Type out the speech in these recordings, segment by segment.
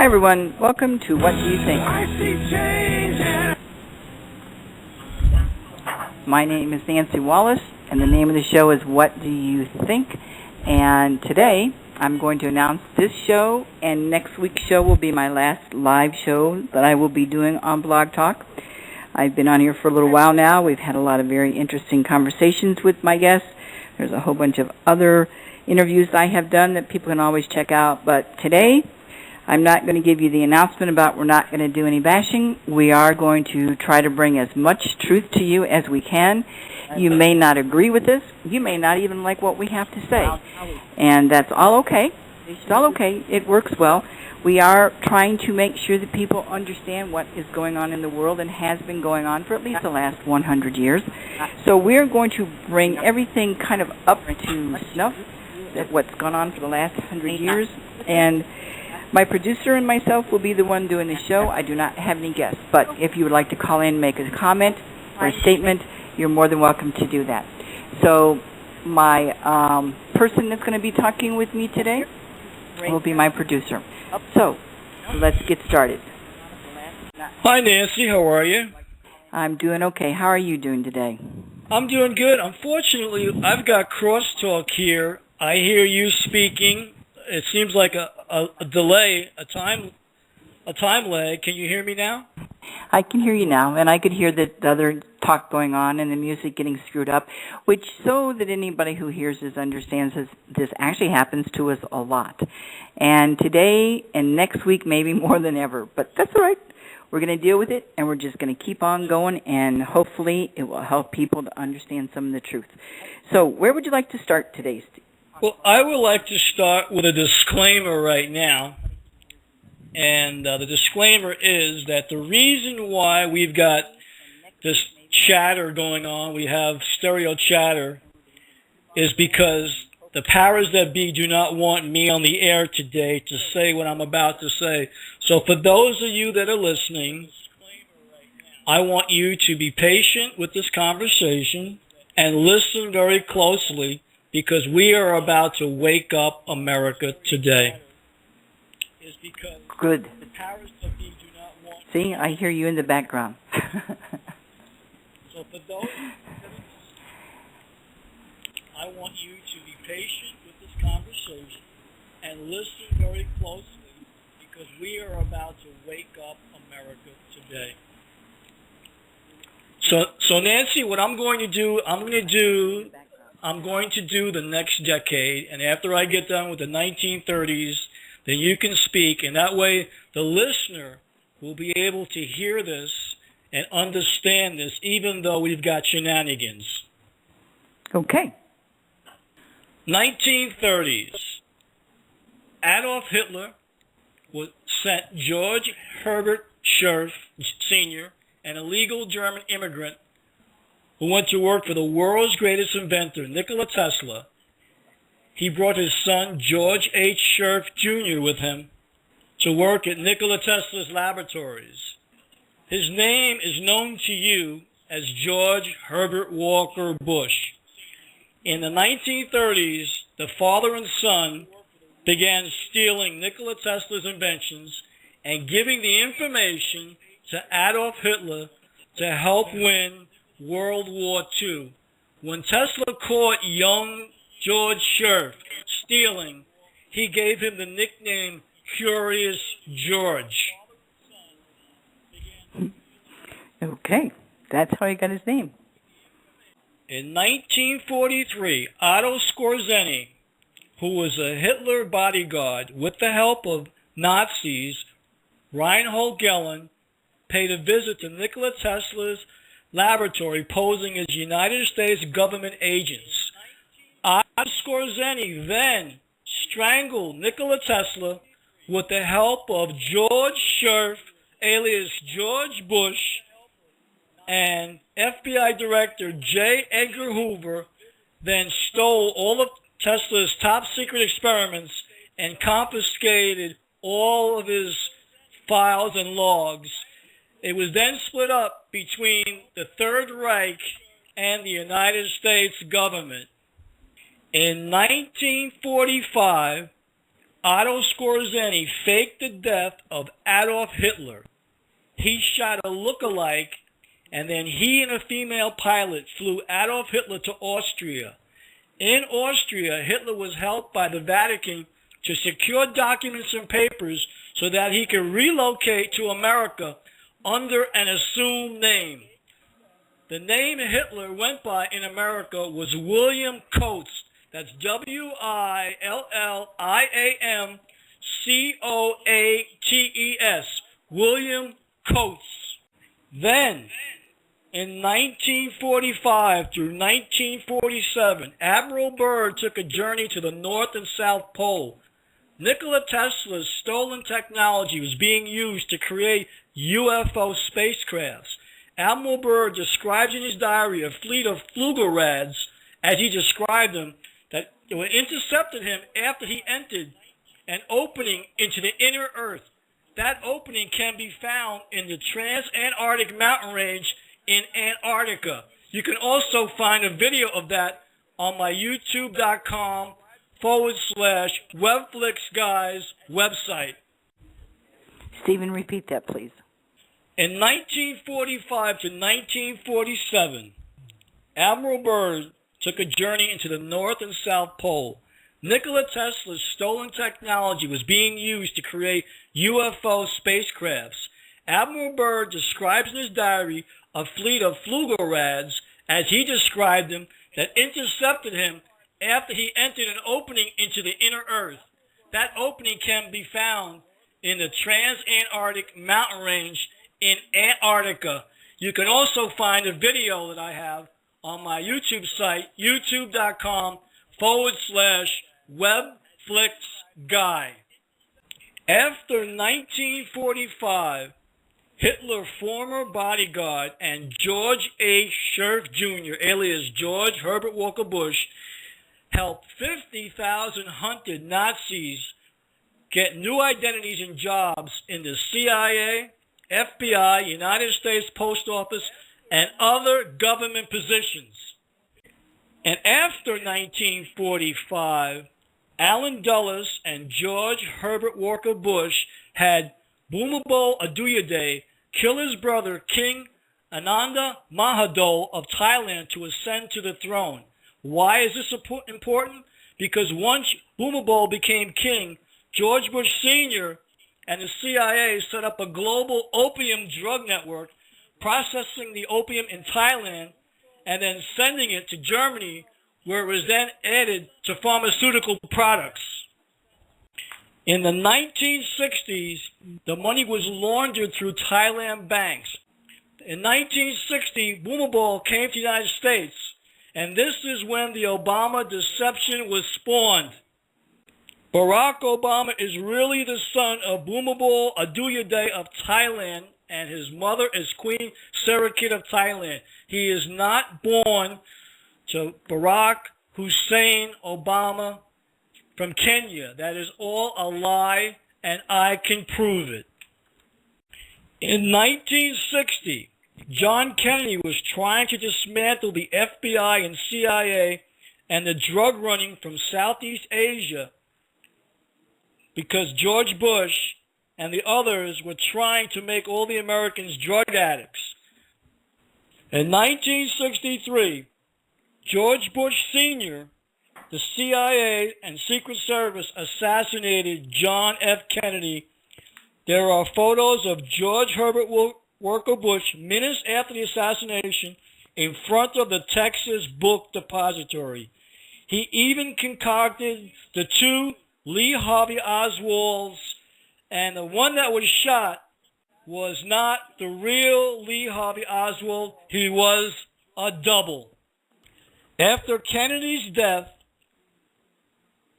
Hi everyone, welcome to What Do You Think? My name is Nancy Wallace, and the name of the show is What Do You Think? And today I'm going to announce this show, and next week's show will be my last live show that I will be doing on Blog Talk. I've been on here for a little while now. We've had a lot of very interesting conversations with my guests. There's a whole bunch of other interviews I have done that people can always check out, but today I'm not going to give you the announcement about we're not going to do any bashing. We are going to try to bring as much truth to you as we can. You may not agree with this. You may not even like what we have to say. And that's all okay. It's all okay. It works well. We are trying to make sure that people understand what is going on in the world and has been going on for at least the last 100 years. So we're going to bring everything kind of up to snuff, that what's gone on for the last 100 years. And my producer and myself will be the one doing the show. I do not have any guests. But if you would like to call in, make a comment or a statement, you're more than welcome to do that. So my person that's going to be talking with me today will be my producer. So let's get started. Hi, Nancy. How are you? I'm doing okay. How are you doing today? I'm doing good. Unfortunately, I've got crosstalk here. I hear you speaking. It seems like a delay, a time lag. Can you hear me now? I can hear you now, and I could hear the other talk going on and the music getting screwed up, which so that anybody who hears this understands this actually happens to us a lot. And today and next week, maybe more than ever, but that's all right. We're going to deal with it, and we're just going to keep on going, and hopefully it will help people to understand some of the truth. So where would you like to start today, Steve? Well, I would like to start with a disclaimer right now. And the disclaimer is that the reason why we've got this chatter going on, we have stereo chatter, is because the powers that be do not want me on the air today to say what I'm about to say. So for those of you that are listening, I want you to be patient with this conversation and listen very closely, because we are about to wake up America today. Good. See, I hear you in the background. So for those, I want you to be patient with this conversation and listen very closely, because we are about to wake up America today. So Nancy, what I'm going to do, I'm going to do the next decade, and after I get done with the 1930s, then you can speak, and that way the listener will be able to hear this and understand this, even though we've got shenanigans. Okay. 1930s. Adolf Hitler sent George Herbert Scherf, Sr., an illegal German immigrant who went to work for the world's greatest inventor, Nikola Tesla. He brought his son, George H. Scherf, Jr., with him to work at Nikola Tesla's laboratories. His name is known to you as George Herbert Walker Bush. In the 1930s, the father and son began stealing Nikola Tesla's inventions and giving the information to Adolf Hitler to help win World War II. When Tesla caught young George Scherf stealing, he gave him the nickname Curious George. Okay, that's how he got his name. In 1943, Otto Skorzeny, who was a Hitler bodyguard with the help of Nazis, Reinhold Gehlen, paid a visit to Nikola Tesla's laboratory posing as United States government agents. Otto Skorzeny then strangled Nikola Tesla with the help of George Scherf, alias George Bush, and FBI Director J. Edgar Hoover then stole all of Tesla's top secret experiments and confiscated all of his files and logs. It was then split up between the Third Reich and the United States government. In 1945, Otto Skorzeny faked the death of Adolf Hitler. He shot a look-alike, and then he and a female pilot flew Adolf Hitler to Austria. In Austria, Hitler was helped by the Vatican to secure documents and papers so that he could relocate to America under an assumed name. The name Hitler went by in America was William Coates. That's Williamcoates. William Coates. Then, in 1945 through 1947, Admiral Byrd took a journey to the North and South Pole. Nikola Tesla's stolen technology was being used to create UFO spacecrafts. Admiral Byrd describes in his diary a fleet of Flugerads, as he described them, that intercepted him after he entered an opening into the inner Earth. That opening can be found in the Trans-Antarctic Mountain Range in Antarctica. You can also find a video of that on my youtube.com/WebFlixGuys website. Stephen, repeat that, please. In 1945 to 1947, Admiral Byrd took a journey into the North and South Pole. Nikola Tesla's stolen technology was being used to create UFO spacecrafts. Admiral Byrd describes in his diary a fleet of Flugerads, as he described them, that intercepted him after he entered an opening into the inner Earth. That opening can be found in the Trans-Antarctic Mountain Range in Antarctica. You can also find a video that I have on my YouTube site, youtube.com/WebFlixGuy. After 1945, Hitler's former bodyguard and George A. Scherf Jr., alias George Herbert Walker Bush, helped 50,000 hunted Nazis get new identities and jobs in the CIA, FBI, United States Post Office, and other government positions. And after 1945, Allen Dulles and George Herbert Walker Bush had Bhumibol Adulyadej kill his brother King Ananda Mahadol of Thailand to ascend to the throne. Why is this important? Because once Bhumibol became king, George Bush Sr. and the CIA set up a global opium drug network, processing the opium in Thailand and then sending it to Germany, where it was then added to pharmaceutical products. In the 1960s, the money was laundered through Thailand banks. In 1960, Bhumibol came to the United States, and this is when the Obama deception was spawned. Barack Obama is really the son of Bhumibol Adulyadej of Thailand, and his mother is Queen Sirikit of Thailand. He is not born to Barack Hussein Obama from Kenya. That is all a lie, and I can prove it. In 1960, John Kennedy was trying to dismantle the FBI and CIA and the drug running from Southeast Asia because George Bush and the others were trying to make all the Americans drug addicts. In 1963, George Bush Sr., the CIA and Secret Service assassinated John F. Kennedy. There are photos of George Herbert Walker Bush minutes after the assassination in front of the Texas Book Depository. He even concocted the two Lee Harvey Oswalds, and the one that was shot was not the real Lee Harvey Oswald. He was a double. After Kennedy's death,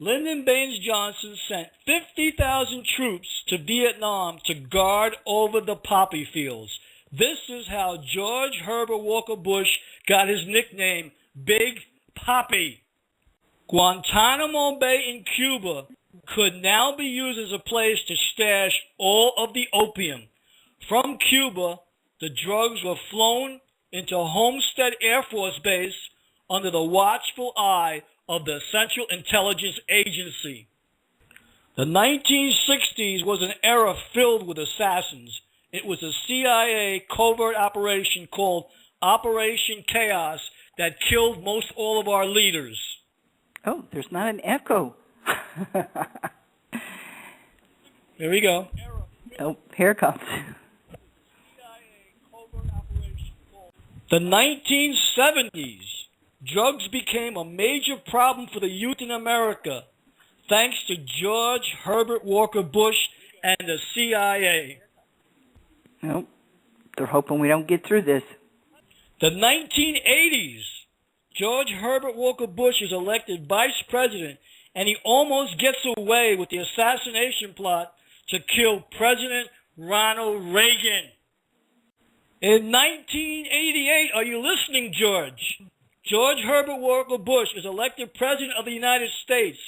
Lyndon Baines Johnson sent 50,000 troops to Vietnam to guard over the poppy fields. This is how George Herbert Walker Bush got his nickname, Big Poppy. Guantanamo Bay in Cuba could now be used as a place to stash all of the opium. From Cuba, the drugs were flown into Homestead Air Force Base under the watchful eye of the Central Intelligence Agency. The 1960s was an era filled with assassins. It was a CIA covert operation called Operation Chaos that killed most all of our leaders. Oh, there's not an echo. Here we go. Oh, here it comes. The 1970s, drugs became a major problem for the youth in America, thanks to George Herbert Walker Bush and the CIA. Nope. They're hoping we don't get through this. The 1980s, George Herbert Walker Bush is elected vice president, and he almost gets away with the assassination plot to kill President Ronald Reagan. In 1988, are you listening, George? George Herbert Walker Bush is elected President of the United States.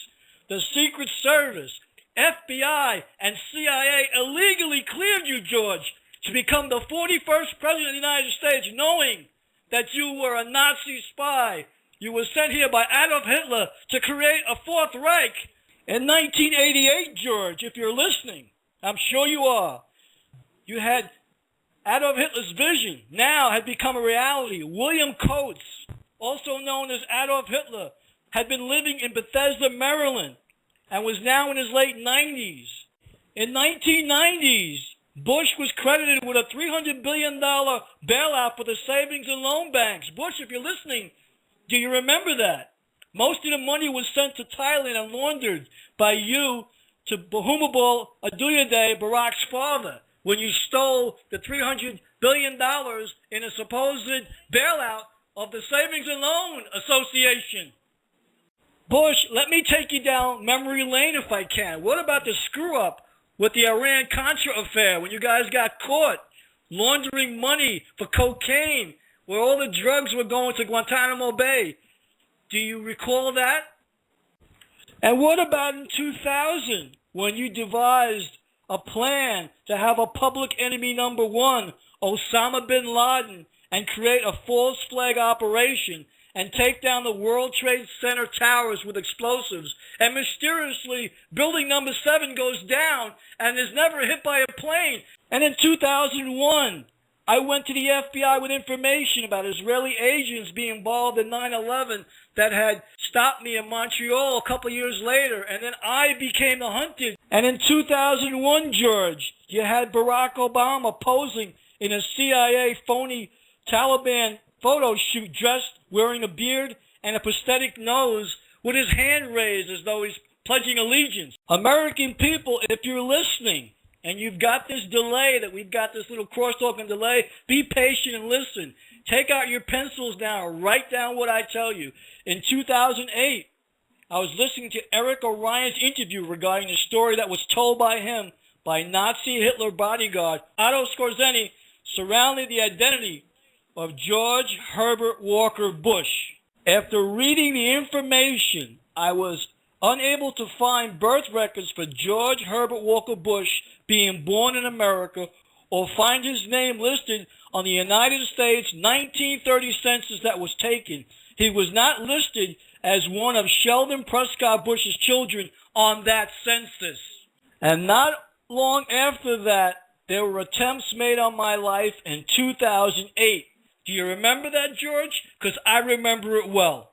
The Secret Service, FBI, and CIA illegally cleared you, George, to become the 41st President of the United States, knowing that you were a Nazi spy. You were sent here by Adolf Hitler to create a Fourth Reich. In 1988, George, if you're listening, I'm sure you are, you had Adolf Hitler's vision now had become a reality. William Coates, also known as Adolf Hitler, had been living in Bethesda, Maryland, and was now in his late 90s. In 1990s, Bush was credited with a $300 billion bailout for the savings and loan banks. Bush, if you're listening, do you remember that? Most of the money was sent to Thailand and laundered by you to Bhumibol Adulyadej, Barack's father, when you stole the $300 billion in a supposed bailout of the Savings and Loan Association. Bush, let me take you down memory lane if I can. What about the screw-up with the Iran-Contra affair when you guys got caught laundering money for cocaine, where all the drugs were going to Guantanamo Bay? Do you recall that? And what about in 2000 when you devised a plan to have a public enemy number one, Osama bin Laden, and create a false flag operation and take down the World Trade Center towers with explosives, and mysteriously building number 7 goes down and is never hit by a plane? And in 2001, I went to the FBI with information about Israeli agents being involved in 9/11 that had stopped me in Montreal a couple years later, and then I became the hunted. And in 2001, George, you had Barack Obama posing in a CIA phony Taliban photo shoot, dressed, wearing a beard and a prosthetic nose, with his hand raised as though he's pledging allegiance. American people, if you're listening, and you've got this delay, that we've got this little crosstalk and delay, be patient and listen. Take out your pencils now and write down what I tell you. In 2008, I was listening to Eric O'Ryan's interview regarding the story that was told by him by Nazi Hitler bodyguard Otto Skorzeny surrounding the identity of George Herbert Walker Bush. After reading the information, I was unable to find birth records for George Herbert Walker Bush being born in America, or find his name listed on the United States 1930 census that was taken. He was not listed as one of Sheldon Prescott Bush's children on that census. And not long after that, there were attempts made on my life in 2008. Do you remember that, George? Because I remember it well.